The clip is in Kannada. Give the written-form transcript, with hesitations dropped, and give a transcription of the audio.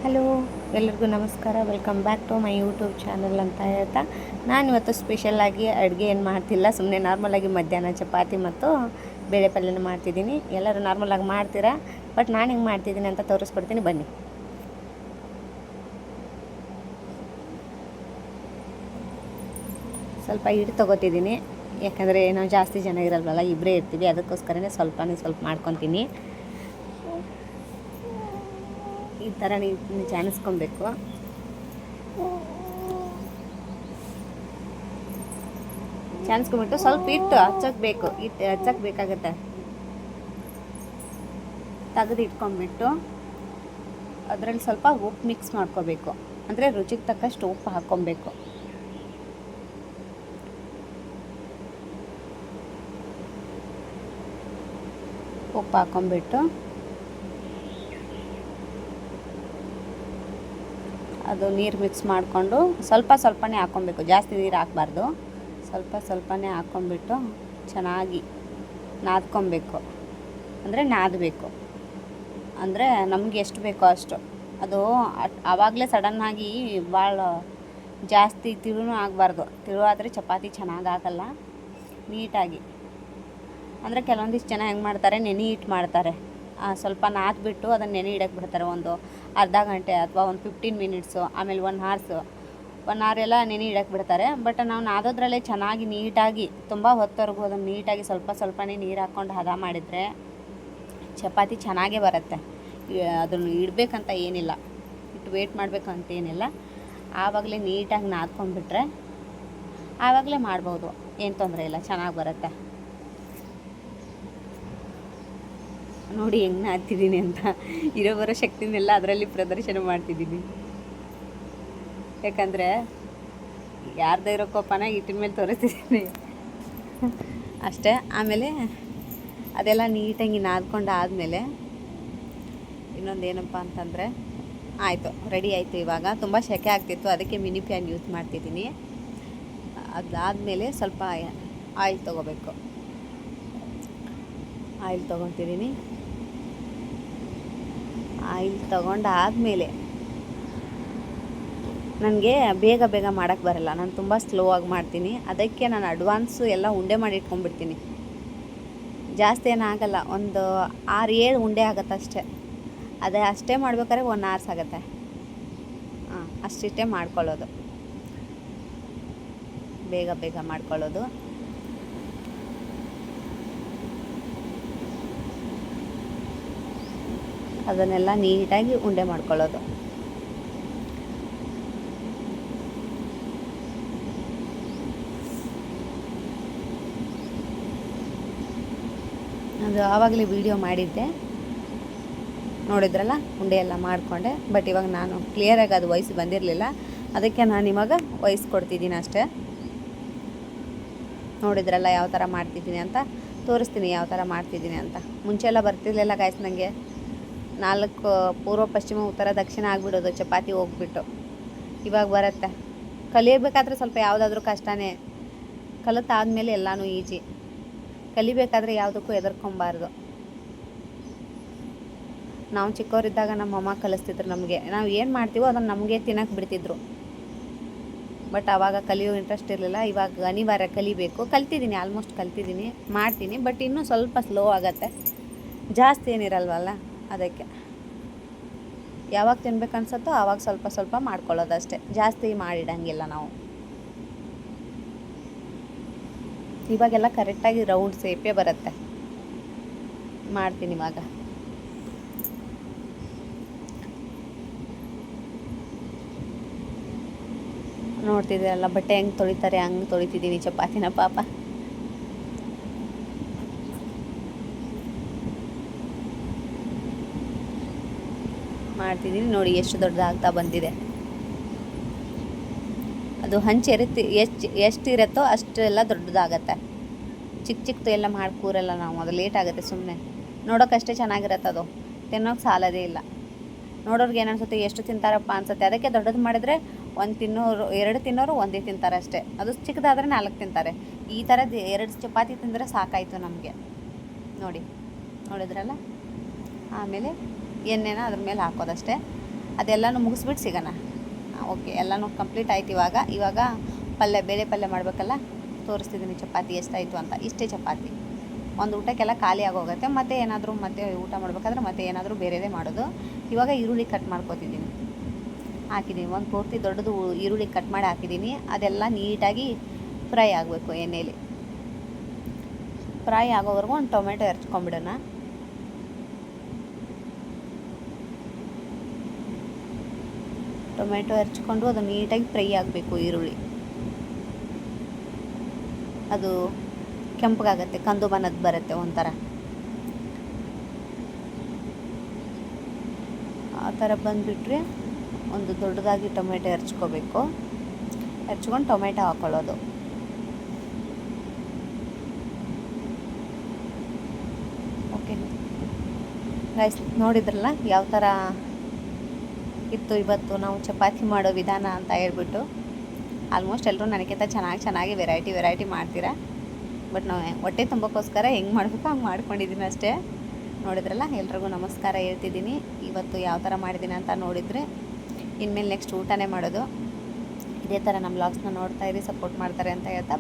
ಹಲೋ, ಎಲ್ಲರಿಗೂ ನಮಸ್ಕಾರ. Welcome back to my YouTube channel ಅಂತ ಹೇಳ್ತಾ ನಾನಿವತ್ತು ಸ್ಪೆಷಲಾಗಿ ಅಡುಗೆ ಏನು ಮಾಡ್ತಿಲ್ಲ. ಸುಮ್ಮನೆ ನಾರ್ಮಲಾಗಿ ಮಧ್ಯಾಹ್ನ ಚಪಾತಿ ಮತ್ತು ಬೇಳೆ ಪಲ್ಯನ ಮಾಡ್ತಿದ್ದೀನಿ. ಎಲ್ಲರೂ ನಾರ್ಮಲಾಗಿ ಮಾಡ್ತೀರಾ, ಬಟ್ ನಾನು ಹೆಂಗೆ ಮಾಡ್ತಿದ್ದೀನಿ ಅಂತ ತೋರಿಸ್ಕೊಡ್ತೀನಿ, ಬನ್ನಿ. ಸ್ವಲ್ಪ ಹಿಟ್ಟು ತೊಗೋತಿದ್ದೀನಿ, ಯಾಕಂದರೆ ನಾವು ಜಾಸ್ತಿ ಜನ ಇರಲ್ವಲ್ಲ, ಇಬ್ಬರೇ ಇರ್ತೀವಿ. ಅದಕ್ಕೋಸ್ಕರನೇ ಸ್ವಲ್ಪ ಮಾಡ್ಕೊತೀನಿ. ಈ ಥರ ನೀವು ಜಾನಿಸ್ಕೊಬೇಕು. ಜಾನಿಸ್ಕೊಂಬಿಟ್ಟು ಸ್ವಲ್ಪ ಹಿಟ್ಟು ಹಚ್ಚಕ್ಕೆ ಬೇಕಾಗುತ್ತೆ. ತೆಗೆದು ಇಟ್ಕೊಂಡ್ಬಿಟ್ಟು ಅದರಲ್ಲಿ ಸ್ವಲ್ಪ ಉಪ್ಪು ಮಿಕ್ಸ್ ಮಾಡ್ಕೋಬೇಕು. ಅಂದರೆ ರುಚಿಗೆ ತಕ್ಕಷ್ಟು ಉಪ್ಪು ಹಾಕ್ಕೊಬೇಕು. ಉಪ್ಪು ಹಾಕ್ಕೊಂಬಿಟ್ಟು ಅದು ನೀರು ಮಿಕ್ಸ್ ಮಾಡಿಕೊಂಡು ಸ್ವಲ್ಪನೇ ಹಾಕ್ಕೊಬೇಕು. ಜಾಸ್ತಿ ನೀರು ಹಾಕಬಾರ್ದು, ಸ್ವಲ್ಪನೇ ಹಾಕ್ಕೊಂಬಿಟ್ಟು ಚೆನ್ನಾಗಿ ನಾದ್ಕೊಬೇಕು. ಅಂದರೆ ನಾದಬೇಕು, ಅಂದರೆ ನಮಗೆ ಎಷ್ಟು ಬೇಕೋ ಅಷ್ಟು. ಅದು ಆವಾಗಲೇ ಸಡನ್ನಾಗಿ ಭಾಳ ಜಾಸ್ತಿ ತಿರುನೂ ಆಗಬಾರ್ದು. ತಿರು ಆದರೆ ಚಪಾತಿ ಚೆನ್ನಾಗಾಗಲ್ಲ ನೀಟಾಗಿ. ಅಂದರೆ ಕೆಲವೊಂದಿಷ್ಟು ಜನ ಹೆಂಗೆ ಮಾಡ್ತಾರೆ, ನೆನೆ ಇಟ್ಟು ಮಾಡ್ತಾರೆ. ಸ್ವಲ್ಪ ನಾದ್ಬಿಟ್ಟು ಅದನ್ನು ನೆನೆ ಇಡಕ್ಕೆ ಬಿಡ್ತಾರೆ, ಒಂದು ಅರ್ಧ ಗಂಟೆ ಅಥವಾ ಒಂದು 15 ಮಿನಿಟ್ಸು, ಆಮೇಲೆ 1 ಅವರ್ ಎಲ್ಲ ನೆನೆ ಇಡಕ್ಕೆ ಬಿಡ್ತಾರೆ. ಬಟ್ ನಾವು ನಾದೋದ್ರಲ್ಲೇ ಚೆನ್ನಾಗಿ ನೀಟಾಗಿ ತುಂಬ ಹೊತ್ತವರೆಗೂ ಅದನ್ನು ನೀಟಾಗಿ ಸ್ವಲ್ಪನೇ ನೀರು ಹಾಕ್ಕೊಂಡು ಹದ ಮಾಡಿದರೆ ಚಪಾತಿ ಚೆನ್ನಾಗೇ ಬರುತ್ತೆ. ಅದನ್ನು ಇಡಬೇಕಂತ ಏನಿಲ್ಲ, ಇಟ್ಟು ವೇಟ್ ಮಾಡಬೇಕಂತ ಏನಿಲ್ಲ. ಆವಾಗಲೇ ನೀಟಾಗಿ ನಾದ್ಕೊಂಡ್ಬಿಟ್ರೆ ಆವಾಗಲೇ ಮಾಡ್ಬೋದು, ಏನು ತೊಂದರೆ ಇಲ್ಲ, ಚೆನ್ನಾಗಿ ಬರುತ್ತೆ. ನೋಡಿ ಹೆಂಗೆ ನಾದ್ತಿದ್ದೀನಿ ಅಂತ. ಬರೋ ಶಕ್ತಿನೆಲ್ಲ ಅದರಲ್ಲಿ ಪ್ರದರ್ಶನ ಮಾಡ್ತಿದ್ದೀನಿ. ಯಾಕಂದರೆ ಯಾರ್ದೇ ಇರೋ ಕೋಪನ ಹಿಟ್ಟಿನ ಮೇಲೆ ತೋರಿಸ್ತಿದ್ದೀನಿ ಅಷ್ಟೇ. ಆಮೇಲೆ ಅದೆಲ್ಲ ನೀಟಾಗಿ ನಾದ್ಕೊಂಡು ಆದಮೇಲೆ ಇನ್ನೊಂದು ಏನಪ್ಪ ಅಂತಂದರೆ ಆಯಿತು, ರೆಡಿ ಆಯಿತು. ಇವಾಗ ತುಂಬ ಸೆಕೆ ಆಗ್ತಿತ್ತು, ಅದಕ್ಕೆ ಮಿನಿ ಫ್ಯಾನ್ ಯೂಸ್ ಮಾಡ್ತಿದ್ದೀನಿ. ಅದಾದಮೇಲೆ ಸ್ವಲ್ಪ ಆಯಿಲ್ ತೊಗೋಬೇಕು. ಆಯಿಲ್ ತೊಗೊತಿದ್ದೀನಿ. ಆಯಿಲ್ ತೊಗೊಂಡಾದಮೇಲೆ ನನಗೆ ಬೇಗ ಮಾಡೋಕ್ಕೆ ಬರಲ್ಲ, ನಾನು ತುಂಬ ಸ್ಲೋ ಆಗಿ ಮಾಡ್ತೀನಿ. ಅದಕ್ಕೆ ನಾನು ಅಡ್ವಾನ್ಸು ಎಲ್ಲ ಉಂಡೆ ಮಾಡಿ ಇಟ್ಕೊಂಡ್ಬಿಡ್ತೀನಿ. ಜಾಸ್ತಿ ಏನಾಗಲ್ಲ, ಒಂದು 6-7 ಉಂಡೆ ಆಗುತ್ತೆ ಅಷ್ಟೇ. ಅಷ್ಟೇ ಮಾಡ್ಬೇಕಾದ್ರೆ 1 ಅವರ್ಸ್ ಆಗುತ್ತೆ. ಅಷ್ಟಿಷ್ಟೇ ಮಾಡ್ಕೊಳ್ಳೋದು, ಬೇಗ ಮಾಡ್ಕೊಳ್ಳೋದು. ಅದನ್ನೆಲ್ಲ ನೀಟಾಗಿ ಉಂಡೆ ಮಾಡ್ಕೊಳ್ಳೋದು. ಅದು ಆವಾಗಲೇ ವಿಡಿಯೋ ಮಾಡಿದ್ದೆ, ನೋಡಿದ್ರಲ್ಲ, ಉಂಡೆ ಎಲ್ಲ ಮಾಡಿಕೊಂಡೆ. ಬಟ್ ಇವಾಗ ನಾನು ಕ್ಲಿಯರಾಗಿ ಅದು ವಾಯ್ಸ್ ಬಂದಿರಲಿಲ್ಲ, ಅದಕ್ಕೆ ನಾನು ಇವಾಗ ವಾಯ್ಸ್ ಕೊಡ್ತಿದ್ದೀನಿ ಅಷ್ಟೇ. ನೋಡಿದ್ರಲ್ಲ ಯಾವ ಥರ ಮಾಡ್ತಿದ್ದೀನಿ ಅಂತ, ತೋರಿಸ್ತೀನಿ ಯಾವ ಥರ ಮಾಡ್ತಿದ್ದೀನಿ ಅಂತ. ಮುಂಚೆ ಎಲ್ಲ ಬರ್ತಿರ್ಲಿಲ್ಲ ಗಾಯ್ಸ್, ನನಗೆ 4 ಪೂರ್ವ ಪಶ್ಚಿಮ ಉತ್ತರ ದಕ್ಷಿಣ ಆಗಿಬಿಡೋದು ಚಪಾತಿ ಹೋಗ್ಬಿಟ್ಟು. ಇವಾಗ ಬರುತ್ತೆ. ಕಲಿಯಬೇಕಾದ್ರೆ ಸ್ವಲ್ಪ ಯಾವುದಾದ್ರೂ ಕಷ್ಟನೇ, ಕಲಿತಾದ್ಮೇಲೆ ಎಲ್ಲನೂ ಈಜಿ. ಕಲಿಬೇಕಾದ್ರೆ ಯಾವುದಕ್ಕೂ ಹೆದರ್ಕೊಬಾರ್ದು. ನಾವು ಚಿಕ್ಕವರಿದ್ದಾಗ ನಮ್ಮಮ್ಮ ಕಲಿಸ್ತಿದ್ರು ನಮಗೆ. ನಾವು ಏನು ಮಾಡ್ತೀವೋ ಅದನ್ನು ನಮಗೆ ತಿನ್ನಕ್ಕೆ ಬಿಡ್ತಿದ್ರು. ಬಟ್ ಆವಾಗ ಕಲಿಯೋ ಇಂಟ್ರೆಸ್ಟ್ ಇರಲಿಲ್ಲ. ಇವಾಗ ಅನಿವಾರ್ಯ ಕಲಿಬೇಕು. ಕಲ್ತಿದ್ದೀನಿ, ಆಲ್ಮೋಸ್ಟ್ ಕಲ್ತಿದ್ದೀನಿ, ಮಾಡ್ತೀನಿ. ಬಟ್ ಇನ್ನೂ ಸ್ವಲ್ಪ ಸ್ಲೋ ಆಗುತ್ತೆ, ಜಾಸ್ತಿ ಏನಿರಲ್ವಲ್ಲ, ಅದಕ್ಕೆ. ಯಾವಾಗ ತಿನ್ಬೇಕು ಅನ್ಸುತ್ತೋ ಆವಾಗ ಸ್ವಲ್ಪ ಮಾಡ್ಕೊಳ್ಳೋದಷ್ಟೇ, ಜಾಸ್ತಿ ಮಾಡಿಡಂಗಿಲ್ಲ ನಾವು. ಇವಾಗೆಲ್ಲ ಕರೆಕ್ಟಾಗಿ ರೌಂಡ್ ಶೇಪೇ ಬರುತ್ತೆ. ಮಾಡ್ತೀನಿ ಇವಾಗ. ನೋಡ್ತಿದ್ದೀರಲ್ಲ ಬಟ್ಟೆ ಹೆಂಗೆ ತೊಳಿತಾರೆ, ಹಂಗೆ ತೊಳಿತಿದ್ದೀನಿ ಚಪಾತಿನ ಪಾಪ. ಮಾಡ್ತಿದ್ದೀನಿ ನೋಡಿ, ಎಷ್ಟು ದೊಡ್ಡದಾಗ್ತಾ ಬಂದಿದೆ. ಅದು ಹಂಚು ಎಷ್ಟಿರುತ್ತೋ ಅಷ್ಟೆಲ್ಲ ದೊಡ್ಡದಾಗತ್ತೆ. ಚಿಕ್ಕದು ಎಲ್ಲ ಮಾಡಿ ಕೂರಲ್ಲ ನಾವು, ಅದು ಲೇಟ್ ಆಗುತ್ತೆ ಸುಮ್ಮನೆ. ನೋಡೋಕ್ಕಷ್ಟೇ ಚೆನ್ನಾಗಿರತ್ತೆ, ಅದು ತಿನ್ನೋಕೆ ಸಾಲದೇ ಇಲ್ಲ. ನೋಡೋರ್ಗೆ ಏನು ಅನ್ಸುತ್ತೆ, ಎಷ್ಟು ತಿಂತಾರಪ್ಪ ಅನ್ಸುತ್ತೆ. ಅದಕ್ಕೆ ದೊಡ್ಡದು ಮಾಡಿದರೆ 1 ತಿನ್ನೋರು 2 ತಿನ್ನೋರು 1 ತಿಂತಾರೆ ಅಷ್ಟೇ. ಅದು ಚಿಕ್ಕದಾದರೆ 4 ತಿಂತಾರೆ. ಈ ಥರದ್ದು 2 ಚಪಾತಿ ತಿಂದರೆ ಸಾಕಾಯಿತು ನಮಗೆ. ನೋಡಿದ್ರಲ್ಲ. ಆಮೇಲೆ ಎಣ್ಣೆನ ಅದ್ರ ಮೇಲೆ ಹಾಕೋದಷ್ಟೇ. ಅದೆಲ್ಲನೂ ಮುಗಿಸ್ಬಿಟ್ಟು ಸಿಗೋಣ. ಓಕೆ, ಎಲ್ಲನೂ ಕಂಪ್ಲೀಟ್ ಆಯ್ತು. ಇವಾಗ ಬೇಳೆ ಪಲ್ಯ ಮಾಡಬೇಕಲ್ಲ, ತೋರಿಸ್ತಿದ್ದೀನಿ ಚಪಾತಿ ಎಷ್ಟಾಯಿತು ಅಂತ. ಇಷ್ಟೇ ಚಪಾತಿ, ಒಂದು ಊಟಕ್ಕೆಲ್ಲ ಖಾಲಿ ಆಗೋಗುತ್ತೆ. ಮತ್ತೆ ಏನಾದರೂ ಮತ್ತೆ ಊಟ ಮಾಡಬೇಕಾದ್ರೆ ಮತ್ತೆ ಏನಾದರೂ ಬೇರೆದೇ ಮಾಡೋದು. ಇವಾಗ ಈರುಳ್ಳಿ ಕಟ್ ಮಾಡ್ಕೊತಿದ್ದೀನಿ, ಹಾಕಿದ್ದೀನಿ. ಒಂದು ಪೂರ್ತಿ ದೊಡ್ಡದು ಈರುಳ್ಳಿ ಕಟ್ ಮಾಡಿ ಹಾಕಿದ್ದೀನಿ. ಅದೆಲ್ಲ ನೀಟಾಗಿ ಫ್ರೈ ಆಗಬೇಕು ಎಣ್ಣೆಯಲ್ಲಿ. ಫ್ರೈ ಆಗೋವರೆಗೂ ಒಂದು ಟೊಮೆಟೊ ಹೆರ್ಚ್ಕೊಂಬಿಡೋಣ. ಟೊಮೆಟೊ ಹೆರ್ಚ್ಕೊಂಡು ಅದು ನೀಟಾಗಿ ಫ್ರೈ ಆಗಬೇಕು. ಈರುಳ್ಳಿ ಅದು ಕೆಂಪಗಾಗತ್ತೆ, ಕಂದು ಬಣ್ಣದ ಬರುತ್ತೆ ಒಂಥರ. ಆ ಥರ ಬಂದುಬಿಟ್ರೆ ಒಂದು ದೊಡ್ಡದಾಗಿ ಟೊಮೆಟೊ ಹೆರ್ಚ್ಕೋಬೇಕು. ಹೆರ್ಚ್ಕೊಂಡು ಟೊಮೆಟೊ ಹಾಕ್ಕೊಳ್ಳೋದು. ಓಕೆ ಗೈಸ್, ನೋಡಿದ್ರಲ್ಲ ಯಾವ ಥರ ಇತ್ತು ಇವತ್ತು ನಾವು ಚಪಾತಿ ಮಾಡೋ ವಿಧಾನ ಅಂತ ಹೇಳ್ಬಿಟ್ಟು. ಆಲ್ಮೋಸ್ಟ್ ಎಲ್ಲರೂ ನನಗಿಂತ ಚೆನ್ನಾಗಿ ವೆರೈಟಿ ಮಾಡ್ತೀರಾ. ಬಟ್ ನಾವು ಹೊಟ್ಟೆ ತುಂಬಕ್ಕೋಸ್ಕರ ಹೆಂಗೆ ಮಾಡಬೇಕು ಹಂಗೆ ಮಾಡ್ಕೊಂಡಿದ್ದೀನಿ ಅಷ್ಟೇ. ನೋಡಿದ್ರಲ್ಲ, ಎಲ್ರಿಗೂ ನಮಸ್ಕಾರ ಹೇಳ್ತಿದ್ದೀನಿ. ಇವತ್ತು ಯಾವ ಥರ ಮಾಡಿದ್ದೀನಿ ಅಂತ ನೋಡಿದರೆ, ಇನ್ಮೇಲೆ ನೆಕ್ಸ್ಟ್ ಊಟನೇ ಮಾಡೋದು. ಇದೇ ಥರ ನಮ್ಮ ವ್ಲಾಗ್ಸ್ನ ನೋಡ್ತಾಯಿರಿ, ಸಪೋರ್ಟ್ ಮಾಡ್ತಾರೆ ಅಂತ ಹೇಳ್ತಾ